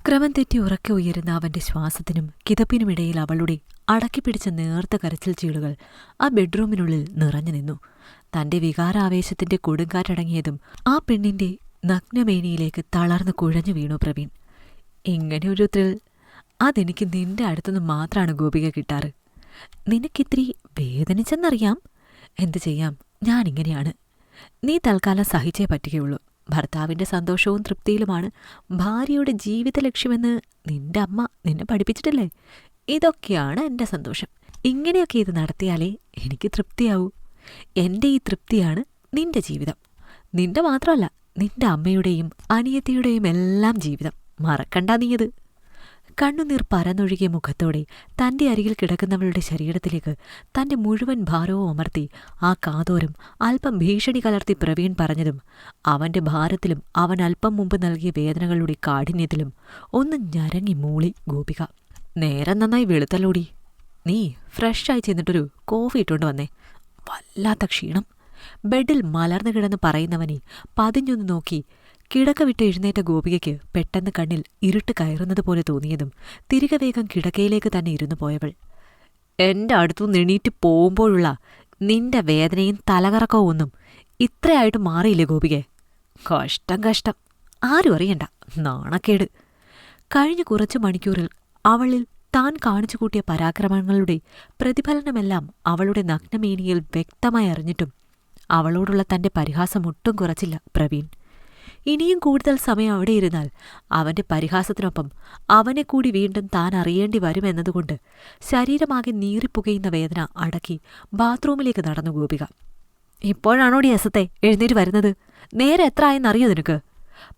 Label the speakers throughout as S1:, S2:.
S1: ക്രമം തെറ്റി ഉറക്കെ ഉയരുന്ന അവന്റെ ശ്വാസത്തിനും കിതപ്പിനുമിടയിൽ അവളുടെ അടക്കിപ്പിടിച്ച നേർത്ത കരച്ചിൽ ചീളുകൾ ആ ബെഡ്റൂമിനുള്ളിൽ നിറഞ്ഞു നിന്നു. തന്റെ വികാരാവേശത്തിന്റെ കൊടുങ്കാറ്റടങ്ങിയതും ആ പെണ്ണിന്റെ നഗ്നമേനിയിലേക്ക് തളർന്നു കുഴഞ്ഞു വീണു പ്രവീൺ. ഇങ്ങനെയൊരു ത്രിൽ അതെനിക്ക് നിന്റെ അടുത്തുനിന്ന് മാത്രമാണ് ഗോപിക കിട്ടാറ്. നിനക്കിത്തിരി വേദനിച്ചെന്നറിയാം. എന്തു ചെയ്യാം, ഞാനിങ്ങനെയാണ്. നീ തൽക്കാലം സഹിച്ചേ പറ്റുകയുള്ളൂ. ഭർത്താവിന്റെ സന്തോഷവും തൃപ്തിയിലുമാണ് ഭാര്യയുടെ ജീവിത ലക്ഷ്യമെന്ന് നിന്റെ അമ്മ നിന്നെ പഠിപ്പിച്ചിട്ടില്ലേ? ഇതൊക്കെയാണ് എൻ്റെ സന്തോഷം. ഇങ്ങനെയൊക്കെ ഇത് നടത്തിയാലേ എനിക്ക് തൃപ്തിയാവൂ. എൻ്റെ ഈ തൃപ്തിയാണ് നിന്റെ ജീവിതം. നിന്റെ മാത്രമല്ല, നിന്റെ അമ്മയുടെയും അനിയത്തിയുടെയും എല്ലാം ജീവിതം. മറക്കണ്ട നീയത്. കണ്ണുനീർ പരന്നൊഴുകിയ മുഖത്തോടെ തന്റെ അരികിൽ കിടക്കുന്നവളുടെ ശരീരത്തിലേക്ക് തന്റെ മുഴുവൻ ഭാരവും അമർത്തി ആ കാതോരം അല്പം ഭീഷണി കലർത്തി പ്രവീൺ പറഞ്ഞതും അവന്റെ ഭാരത്തിലും അവൻ അല്പം മുമ്പ് നൽകിയ വേദനകളുടെ കാഠിന്യത്തിലും ഒന്ന് ഞരങ്ങി മൂളി ഗോപിക. നേരം നന്നായി വെളുത്തല്ലോടി. നീ ഫ്രഷായി ചെന്നിട്ടൊരു കോഫി ഇട്ടുകൊണ്ട് വന്നേ. വല്ലാത്ത ക്ഷീണം. ബെഡിൽ മലർന്നു കിടന്ന് പറയുന്നവനെ പതിഞ്ഞൊന്നു നോക്കി കിടക്ക വിട്ട് എഴുന്നേറ്റ ഗോപികയ്ക്ക് പെട്ടെന്ന് കണ്ണിൽ ഇരുട്ട് കയറുന്നതുപോലെ തോന്നിയതും തിരികെ വേഗം കിടക്കയിലേക്ക് തന്നെ ഇരുന്നു പോയവൾ. എന്റെ അടുത്തു എണീറ്റ് പോകുമ്പോഴുള്ള നിന്റെ വേദനയും തലകറക്കവും ഒന്നും ഇത്രയായിട്ട് മാറിയില്ലേ ഗോപികെ? കഷ്ടം കഷ്ടം. ആരും അറിയണ്ട. നാണക്കേട്. കഴിഞ്ഞ കുറച്ചു മണിക്കൂറിൽ അവളിൽ താൻ കാണിച്ചു കൂട്ടിയ പരാക്രമങ്ങളുടെ പ്രതിഫലനമെല്ലാം അവളുടെ നഗ്നമേനിയിൽ വ്യക്തമായി അറിഞ്ഞിട്ടും അവളോടുള്ള തന്റെ പരിഹാസം ഒട്ടും കുറച്ചില്ല പ്രവീൺ. ഇനിയും കൂടുതൽ സമയം അവിടെ ഇരുന്നാൽ അവന്റെ പരിഹാസത്തിനൊപ്പം അവനെ കൂടി വീണ്ടും താൻ അറിയേണ്ടി വരുമെന്നതുകൊണ്ട് ശരീരമാകെ നീറിപ്പുകയുന്ന വേദന അടക്കി ബാത്റൂമിലേക്ക് നടന്നു ഗോപിക. ഇപ്പോഴാണോടി എസത്തെ എഴുന്നേറ്റ് വരുന്നത്? നേരെ എത്ര ആയെന്നറിയോ നിനക്ക്?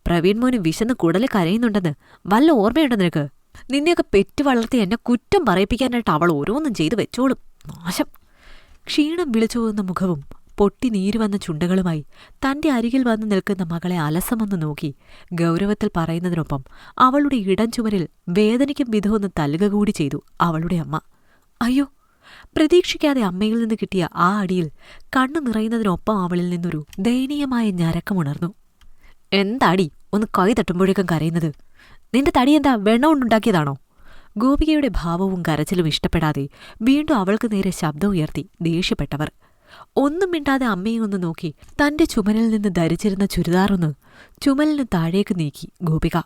S1: പ്രവീൺ മോന് വിശന്ന് കുടല് കരയുന്നുണ്ടെന്ന് വല്ല ഓർമ്മയുണ്ടോ നിനക്ക്? നിന്നെയൊക്കെ പെറ്റു വളർത്തി എന്നെ കുറ്റം പറയിപ്പിക്കാനായിട്ട് അവൾ ഓരോന്നും ചെയ്തു വെച്ചോളും. നാശം. ക്ഷീണം വിളിച്ചുപോകുന്ന മുഖവും പൊട്ടി നീരുവന്ന ചുണ്ടകളുമായി തന്റെ അരികിൽ വന്നു നിൽക്കുന്ന മകളെ അലസമെന്ന് നോക്കി ഗൗരവത്തിൽ പറയുന്നതിനൊപ്പം അവളുടെ ഇടം ചുമരിൽ വേദനിക്കും വിധമൊന്ന് തല്ലുക കൂടി ചെയ്തു അവളുടെ അമ്മ. അയ്യോ! പ്രതീക്ഷിക്കാതെ അമ്മയിൽ നിന്ന് കിട്ടിയ ആ അടിയിൽ കണ്ണു നിറയുന്നതിനൊപ്പം അവളിൽ നിന്നൊരു ദയനീയമായ ഞരക്കമുണർന്നു. എന്താടി ഒന്ന് കൈ തട്ടുമ്പോഴേക്കും കരയുന്നത്? നിന്റെ തടി എന്താ വെണ്ണ കൊണ്ടുണ്ടാക്കിയതാണോ? ഗോപികയുടെ ഭാവവും കരച്ചിലും ഇഷ്ടപ്പെടാതെ വീണ്ടും അവൾക്ക് നേരെ ശബ്ദം ഉയർത്തി ദേഷ്യപ്പെട്ടവർ. ഒന്നും മിണ്ടാതെ അമ്മയെ ഒന്ന് നോക്കി തന്റെ ചുമലിൽ നിന്ന് ധരിച്ചിരുന്ന ചുരിദാറൊന്ന് ചുമലിന് താഴേക്ക് നീക്കി ഗോപിക.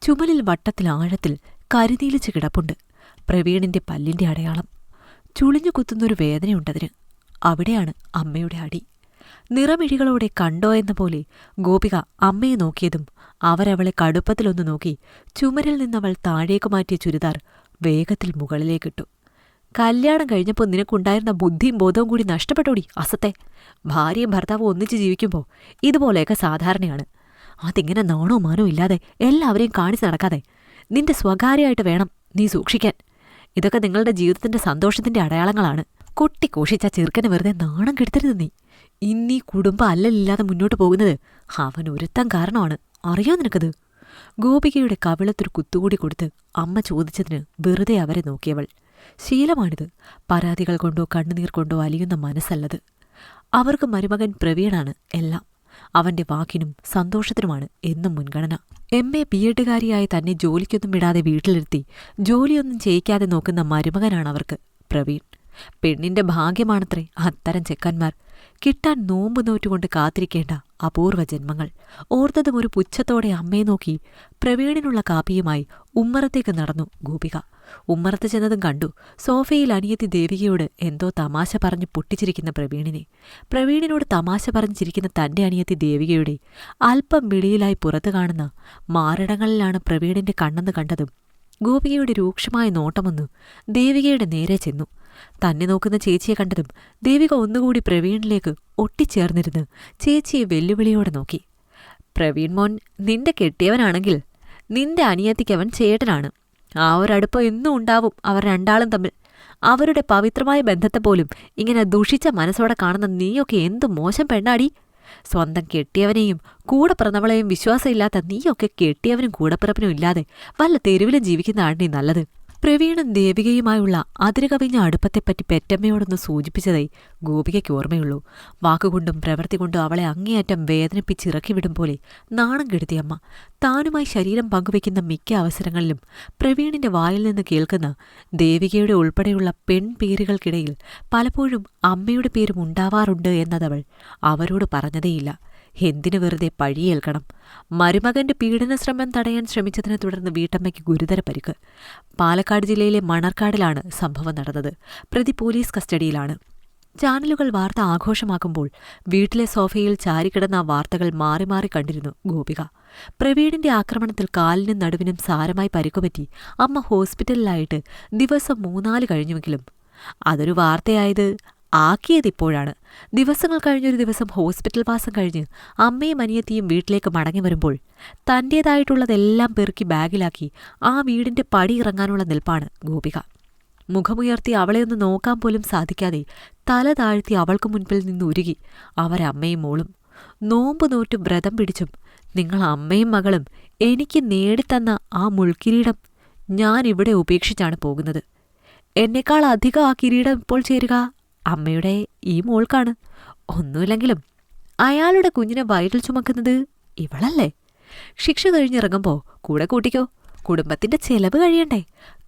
S1: ചുമലിൽ വട്ടത്തിൽ ആഴത്തിൽ കരിനീലിച്ച് കിടപ്പുണ്ട് പ്രവീണിന്റെ പല്ലിന്റെ അടയാളം. ചുളിഞ്ഞു കുത്തുന്നൊരു വേദനയുണ്ടതിന്. അവിടെയാണ് അമ്മയുടെ അടി. നിറമിഴികളോടെ കണ്ടോ എന്ന പോലെ ഗോപിക അമ്മയെ നോക്കിയതും അവരവളെ കടുപ്പത്തിലൊന്നു നോക്കി ചുമരിൽ നിന്നവൾ താഴേക്ക് മാറ്റിയ ചുരിദാർ വേഗത്തിൽ മുകളിലേക്കിട്ടു. കല്യാണം കഴിഞ്ഞപ്പോൾ നിനക്കുണ്ടായിരുന്ന ബുദ്ധിയും ബോധവും കൂടി നഷ്ടപ്പെട്ടോടി അസത്തെ. ഭാര്യയും ഭർത്താവും ഒന്നിച്ച് ജീവിക്കുമ്പോൾ ഇതുപോലെയൊക്കെ സാധാരണയാണ്. അതിങ്ങനെ നാണോ മാനോ ഇല്ലാതെ എല്ലാവരെയും കാണിച്ച് നടക്കാതെ നിന്റെ സ്വകാര്യമായിട്ട് വേണം നീ സൂക്ഷിക്കാൻ. ഇതൊക്കെ നിങ്ങളുടെ ജീവിതത്തിന്റെ സന്തോഷത്തിന്റെ അടയാളങ്ങളാണ്. കുട്ടി കോഷിച്ച ചെറുക്കനെ വെറുതെ നാണം കെടുത്തരുത് നീ. ഇന്നീ കുടുംബം അല്ലലില്ലാതെ മുന്നോട്ട് പോകുന്നത് അവൻ ഒരുത്തം കാരണമാണ്. അറിയോ നിനക്കത്? ഗോപികയുടെ കവിളത്തൊരു കുത്തുകൂടി കൊടുത്ത് അമ്മ ചോദിച്ചതിന് വെറുതെ അവരെ നോക്കിയവൾ. ശീലമാണിത്. പരാതികൾ കൊണ്ടോ കണ്ണുനീർ കൊണ്ടോ അലിയുന്ന മനസ്സല്ലത്. അവർക്ക് മരുമകൻ പ്രവീണാണ് എല്ലാം. അവന്റെ വാക്കിനും സന്തോഷത്തിനുമാണ് എന്നും മുൻഗണന. MA BEഡുകാരിയായ തന്നെ ജോലിക്കൊന്നും വിടാതെ വീട്ടിലിരുത്തി ജോലിയൊന്നും ചെയ്യിക്കാതെ നോക്കുന്ന മരുമകനാണവർക്ക് പ്രവീൺ. പെണ്ണിന്റെ ഭാഗ്യമാണത്രേ അത്തരം ചെക്കന്മാർ. കിട്ടാൻ നോമ്പ് നോറ്റുകൊണ്ട് കാത്തിരിക്കേണ്ട അപൂർവ ജന്മങ്ങൾ. ഓർത്തതും ഒരു പുച്ഛത്തോടെ അമ്മയെ നോക്കി പ്രവീണിനുള്ള കാപ്പിയുമായി ഉമ്മറത്തേക്ക് നടന്നു ഗോപിക. ഉമ്മറത്ത് ചെന്നതും കണ്ടു സോഫയിൽ അനിയത്തി ദേവികയോട് എന്തോ തമാശ പറഞ്ഞ് പൊട്ടിച്ചിരിക്കുന്ന പ്രവീണിനെ. പ്രവീണിനോട് തമാശ പറഞ്ഞിരിക്കുന്ന തന്റെ അനിയത്തി ദേവികയുടെ അല്പം വെളിയിലായി പുറത്തു കാണുന്ന മാറിടങ്ങളിലാണ് പ്രവീണിന്റെ കണ്ണെന്ന് കണ്ടതും ഗോപികയുടെ രൂക്ഷമായ നോട്ടമൊന്നു ദേവികയുടെ നേരെ ചെന്നു. തന്നെ നോക്കുന്ന ചേച്ചിയെ കണ്ടതും ദേവിക ഒന്നുകൂടി പ്രവീണിലേക്ക് ഒട്ടിച്ചേർന്നിരുന്ന് ചേച്ചിയെ വെല്ലുവിളിയോടെ നോക്കി. പ്രവീൺ മോൻ നിന്റെ കെട്ടിയവനാണെങ്കിൽ നിന്റെ അനിയത്തിക്കവൻ ചേട്ടനാണ്. ആ ഒരടുപ്പം എന്നും ഉണ്ടാവും അവർ രണ്ടാളും തമ്മിൽ. അവരുടെ പവിത്രമായ ബന്ധത്തെ പോലും ഇങ്ങനെ ദുഷിച്ച മനസ്സോടെ കാണുന്ന നീയൊക്കെ എന്തു മോശം പെണ്ണാടി. സ്വന്തം കെട്ടിയവനെയും കൂടെ പിറന്നവളെയും വിശ്വാസമില്ലാത്ത നീയൊക്കെ കെട്ടിയവനും കൂടപ്പിറപ്പിനും ഇല്ലാതെ വല്ല തെരുവിലും ജീവിക്കുന്നതാണ് നീ നല്ലത്. പ്രവീണും ദേവികയുമായുള്ള അതിരുകവിഞ്ഞ അടുപ്പത്തെപ്പറ്റി പെറ്റമ്മയോടൊന്ന് സൂചിപ്പിച്ചതായി ഗോപികയ്ക്ക് ഓർമ്മയുള്ളൂ. വാക്കുകൊണ്ടും പ്രവൃത്തി കൊണ്ടും അവളെ അങ്ങേയറ്റം വേദനിപ്പിച്ചിറക്കിവിടും പോലെ നാണം കെടുത്തിയമ്മ. താനുമായി ശരീരം പങ്കുവയ്ക്കുന്ന മിക്ക അവസരങ്ങളിലും പ്രവീണിന്റെ വായിൽ നിന്ന് കേൾക്കുന്ന ദേവികയുടെ ഉൾപ്പെടെയുള്ള പെൺപേരുകൾക്കിടയിൽ പലപ്പോഴും അമ്മയുടെ പേരും ഉണ്ടാവാറുണ്ട് എന്നതവൾ അവരോട് പറഞ്ഞതേയില്ല. എന്തിനു വെറുതെ പഴിയേൽക്കണം? മരുമകന്റെ പീഡനശ്രമം തടയാൻ ശ്രമിച്ചതിനെ തുടർന്ന് വീട്ടമ്മയ്ക്ക് ഗുരുതര പരിക്ക്. പാലക്കാട് ജില്ലയിലെ മണർക്കാടിലാണ് സംഭവം നടന്നത്. പ്രതി പോലീസ് കസ്റ്റഡിയിലാണ്. ചാനലുകൾ വാർത്ത ആഘോഷമാക്കുമ്പോൾ വീട്ടിലെ സോഫയിൽ ചാരിക്കിടന്ന ആ വാർത്തകൾ മാറി മാറി കണ്ടിരുന്നു ഗോപിക. പ്രവീണിന്റെ ആക്രമണത്തിൽ കാലിനും നടുവിനും സാരമായി പരിക്കുപറ്റി അമ്മ ഹോസ്പിറ്റലിലായിട്ട് ദിവസം 3-4 കഴിഞ്ഞുവെങ്കിലും അതൊരു വാർത്തയായത് ആക്കിയതിപ്പോഴാണ്. ദിവസങ്ങൾ കഴിഞ്ഞൊരു ദിവസം ഹോസ്പിറ്റൽ വാസം കഴിഞ്ഞ് അമ്മയും അനിയത്തിയും വീട്ടിലേക്ക് മടങ്ങി വരുമ്പോൾ തന്റേതായിട്ടുള്ളതെല്ലാം പെറുക്കി ബാഗിലാക്കി ആ വീടിന്റെ പടി ഇറങ്ങാനുള്ള നിൽപ്പാണ് ഗോപിക. മുഖമുയർത്തി അവളെയൊന്ന് നോക്കാൻ പോലും സാധിക്കാതെ തല താഴ്ത്തി അവൾക്ക് മുൻപിൽ നിന്നുരുകി അവരമ്മയും മോളും. നോമ്പ് നോറ്റു വ്രതം പിടിച്ചും നിങ്ങൾ അമ്മയും മകളും എനിക്ക് നേടിത്തന്ന ആ മുൾക്കിരീടം ഞാൻ ഇവിടെ ഉപേക്ഷിച്ചാണ് പോകുന്നത്. എന്നെക്കാൾ അധികം ആ കിരീടം ഇപ്പോൾ ചേരുക അമ്മയുടെ ഈ മോൾക്കാണ്. ഒന്നുമില്ലെങ്കിലും അയാളുടെ കുഞ്ഞിനെ വയറ്റിൽ ചുമക്കുന്നത് ഇവളല്ലേ? ശിക്ഷ കഴിഞ്ഞിറങ്ങുമ്പോ കൂടെ കൂട്ടിക്കോ, കുടുംബത്തിന്റെ ചെലവ് കഴിയണ്ടേ?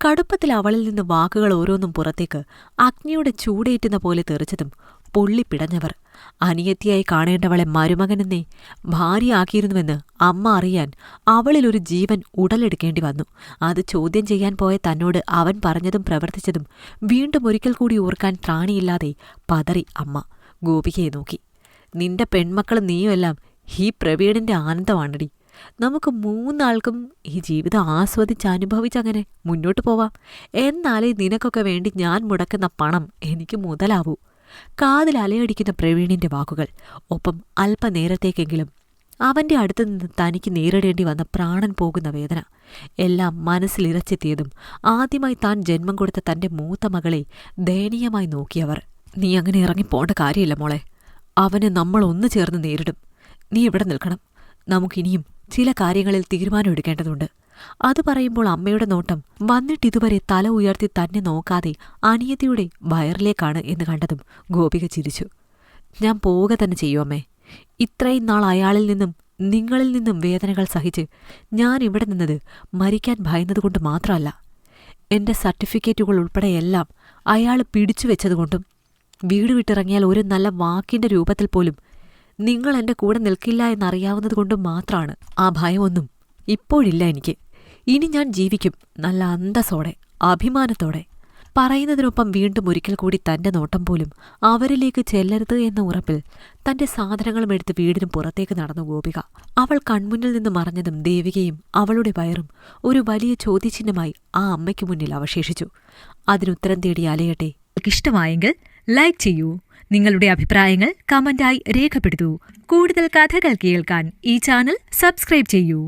S1: കടുപ്പത്തിൽ അവളിൽ നിന്ന് വാക്കുകൾ ഓരോന്നും പുറത്തേക്ക് അഗ്നിയുടെ ചൂടേറ്റുന്ന പോലെ തെറിച്ചതും പൊള്ളിപ്പിടഞ്ഞവർ. അനിയത്തിയായി കാണേണ്ടവളെ മരുമകനെന്നേ ഭാര്യയാക്കിയിരുന്നുവെന്ന് അമ്മ അറിയാൻ അവളിലൊരു ജീവൻ ഉടലെടുക്കേണ്ടി വന്നു. അത് ചോദ്യം ചെയ്യാൻ പോയ തന്നോട് അവൻ പറഞ്ഞതും പ്രവർത്തിച്ചതും വീണ്ടും ഒരിക്കൽ കൂടി ഓർക്കാൻ ത്രാണിയില്ലാതെ പതറി അമ്മ ഗോപികയെ നോക്കി. നിന്റെ പെൺമക്കളും നീയുമെല്ലാം ഈ പ്രവീണിന്റെ ആനന്ദമാണടി. നമുക്ക് 3 ആൾക്കും ഈ ജീവിതം ആസ്വദിച്ചനുഭവിച്ചങ്ങനെ മുന്നോട്ടു പോവാം. എന്നാലേ നിനക്കൊക്കെ വേണ്ടി ഞാൻ മുടക്കുന്ന പണം എനിക്ക് മുതലാവൂ. കാതിൽ അലയടിക്കുന്ന പ്രവീണിന്റെ വാക്കുകൾ. ഒപ്പം അല്പനേരത്തേക്കെങ്കിലും അവന്റെ അടുത്തു നിന്ന് തനിക്ക് നേരിടേണ്ടി വന്ന പ്രാണൻ പോകുന്ന വേദന. എല്ലാം മനസ്സിലിരച്ചെത്തിയതും ആദ്യമായി താൻ ജന്മം കൊടുത്ത തന്റെ മൂത്ത മകളെ ദയനീയമായി നോക്കിയവർ. നീ അങ്ങനെ ഇറങ്ങിപ്പോണ്ട കാര്യമില്ല മോളെ. അവനെ നമ്മൾ ഒന്നു ചേർന്ന് നേരിടും. നീ ഇവിടെ നിൽക്കണം. നമുക്കിനിയും ചില കാര്യങ്ങളിൽ തീരുമാനമെടുക്കേണ്ടതുണ്ട്. അത് പറയുമ്പോൾ അമ്മയുടെ നോട്ടം വന്നിട്ടിതുവരെ തല ഉയർത്തി തന്നെ നോക്കാതെ അനിയത്തിയുടെ വയറിലേക്കാണ് എന്ന് കണ്ടതും ഗോപിക ചിരിച്ചു. ഞാൻ പോവുക തന്നെ ചെയ്യൂ അമ്മേ. ഇത്രയും നാൾ അയാളിൽ നിന്നും നിങ്ങളിൽ നിന്നും വേദനകൾ സഹിച്ച് ഞാൻ ഇവിടെ നിന്നത് മരിക്കാൻ ഭയന്നതുകൊണ്ട് മാത്രമല്ല. എന്റെ സർട്ടിഫിക്കറ്റുകൾ ഉൾപ്പെടെയെല്ലാം അയാൾ പിടിച്ചുവെച്ചതുകൊണ്ടും വീട് വിട്ടിറങ്ങിയാൽ ഒരു നല്ല വാക്കിന്റെ രൂപത്തിൽ പോലും നിങ്ങൾ എന്റെ കൂടെ നിൽക്കില്ല എന്നറിയാവുന്നതുകൊണ്ടും മാത്രമാണ്. ആ ഭയമൊന്നും ഇപ്പോഴില്ല എനിക്ക്. ഇനി ഞാൻ ജീവിക്കും നല്ല അന്തസ്സോടെ, അഭിമാനത്തോടെ. പറയുന്നതിനൊപ്പം വീണ്ടും ഒരിക്കൽ കൂടി തന്റെ നോട്ടം പോലും അവരിലേക്ക് ചെല്ലരുത് എന്ന ഉറപ്പിൽ തന്റെ സാധനങ്ങളും എടുത്ത് വീടിനും പുറത്തേക്ക് നടന്നു ഗോപിക. അവൾ കൺമുന്നിൽ നിന്ന് മറഞ്ഞതും ദേവികയും അവളുടെ വയറും ഒരു വലിയ ചോദ്യചിഹ്നമായി ആ അമ്മയ്ക്ക് മുന്നിൽ അവശേഷിച്ചു. അതിനുത്തരം തേടി അലയട്ടെ. ഇഷ്ടമായെങ്കിൽ ലൈക്ക് ചെയ്യൂ. നിങ്ങളുടെ അഭിപ്രായങ്ങൾ കമന്റായി രേഖപ്പെടുത്തൂ. കൂടുതൽ കഥകൾ കേൾക്കാൻ ഈ ചാനൽ സബ്സ്ക്രൈബ് ചെയ്യൂ.